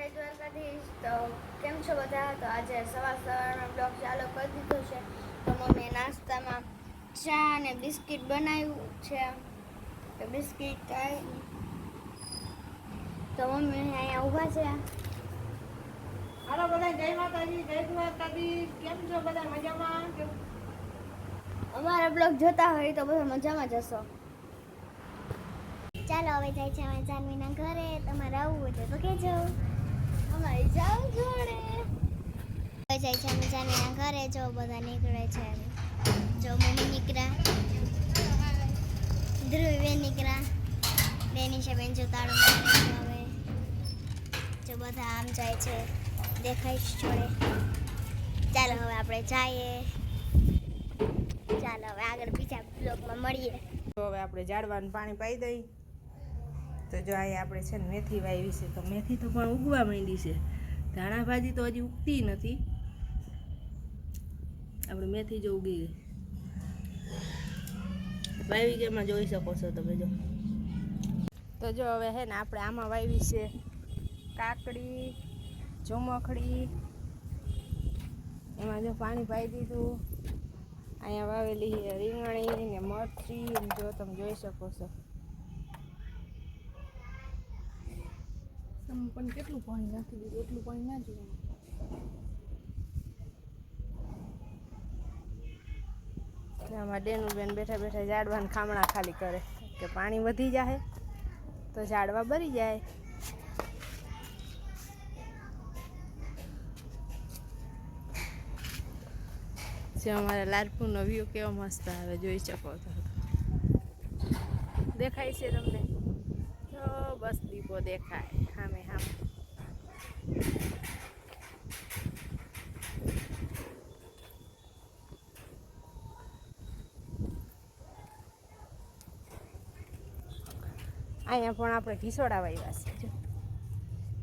જય દ્વારકાધીશ. તો કેમ છો બધા? તો આજે સવારમાં બ્લોગ ચાલુ કરી દીધો છે. તો મમ્મીએ નાસ્તામાં ચા અને બિસ્કિટ બનાવ્યું છે. તો બિસ્કિટ ખાઈ તો મમ્મી અહીંયા ઊભા છે. હાલો બધા, જય માતાજી, જય દ્વારકાધીશ. કેમ છો બધા? મજામાં? અમારા બ્લોગ જોતા હોય તો બધા મજામાં જ હશો. ચાલો હવે જાય છે અમે જાનવીના ઘરે. તમારે આવવું હોય તો કહેજો. અમારી જાવ જોડે હવે જાય છે અમે જાનવીના ઘરે. જો બધા નીકળે છે. જો મમ્મી નીકળ્યા, ધ્રુવીબેન નીકળ્યા, બેનિશાબેન જો તાળું મારે છે. હવે જો બધા આમ જાય છે, દેખાઈશ જોડે. ચાલો હવે આપણે જઈએ. ચાલો હવે આગળ બીજા બ્લોગમાં મળીએ. તો હવે આપણે ઝાડવાનું પાણી પાઈ દઈ. તો જો અહીંયા આપણે છે ને મેથી વાવી છે. તો મેથી તો પણ ઉગવા માંડી છે. ધાણા ભાજી તો હજી ઉગતી નથી. આપણે મેથી જો ઉગી ગઈ વાવી કે એમાં જોઈ શકો છો તમે. જો તો જો હવે હે ને આપણે આમાં વાવી છે કાકડી, ચોમખડી. એમાં જો પાણી પાઈ દીધું. અહીંયા વાવેલી છે રીંગણી ને મરચી. જો તમે જોઈ શકો છો. પણ કેટલું પાણી નાખી દીધું, એટલું પાણી ના જોઈએ. આમાં ડેનુબેન બેઠા બેઠા ઝાડવાના ખામણા ખાલી કરે કે પાણી વધી જાય તો ઝાડવા બરી જાય. જે અમારા લાલપુરનો વ્યૂ કેવો મસ્ત આવે, જોઈ શકો છો. દેખાય છે તમને? તો બસ દીપો દેખાય સામે સામે. અહીંયા પણ આપણે ઘીસોડા વાવ્યા છે. જો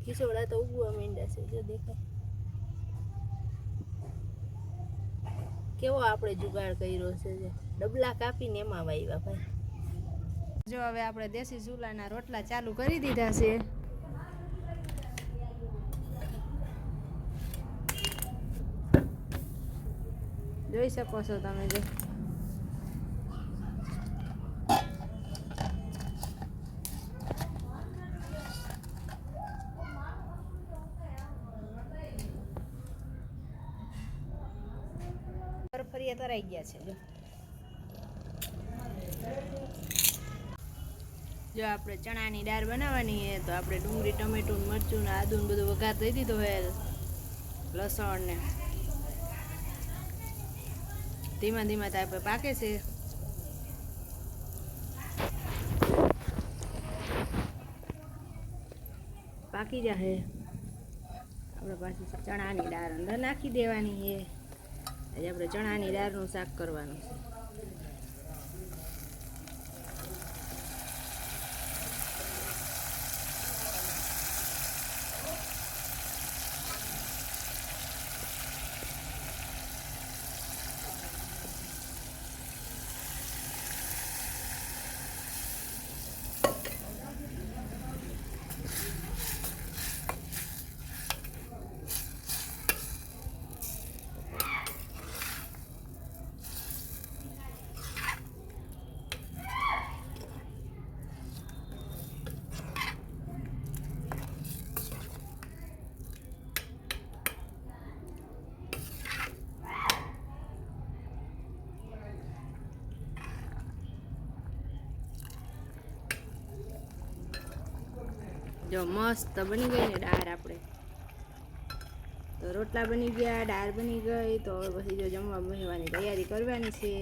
ઘીસોડા તો ઉગવા માંડ્યા છે. જો દેખાય કેવો આપણે જુગાડ કર્યો છે. જે ડબલા કાપીને એમાં વાવ્યા ભાઈ. જો હવે આપણે દેશી ચૂલાના રોટલા ચાલુ કરી દીધા છે. જોઈ શકો છો તમે. જો ફરીએ તરાઈ ગયા છે. જો આપણે ચણાની દાળ બનાવવાની છે. તો આપણે ડુંગળી, ટમેટું, મરચું ને આદુ ને બધું વઘાર દઈ દીધો હોય. લસણ ને ધીમા ધીમા તાપે પાકે છે. પાકી જાહે આપણે પાછી ચણાની દાળ અંદર નાખી દેવાની છે. આજે આપણે ચણાની દાળનું શાક કરવાનું છે. જો મસ્ત બની ગઈ ને દાળ. આપણે તો રોટલા બની ગયા, દાળ બની ગઈ. તો પછી જો જમવા બેસવાની તૈયારી કરવાની છે.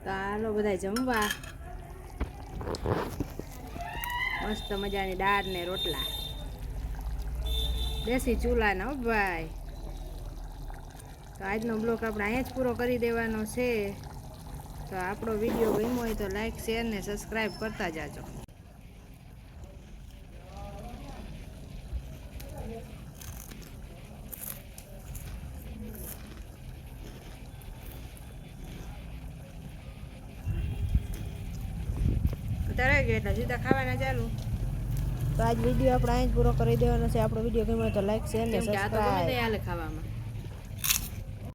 તો હાલો બધા જમવા. મસ્ત મજાની દાળ ને રોટલા દેશી ચૂલાના. ભાઈ તો આજનો બ્લોગ આપણે અહીંયા જ પૂરો કરી દેવાનો છે. તો આપણો વિડીયો ગમ્યો હોય તો લાઈક, શેર ને સબસ્ક્રાઈબ કરતા જાજો. તરાઈ ગયો એટલે સીધા ખાવાના ચાલુ. તો આજ વિડીયો આપણે અહીં જ પૂરો કરી દેવાનો છે. આપણો વિડીયો ગમ્યો તો લાઈક શેર ને કેમ કે આ તો ગમે તે સબસ્ક્રાઈબ. હાલે ખાવામાં.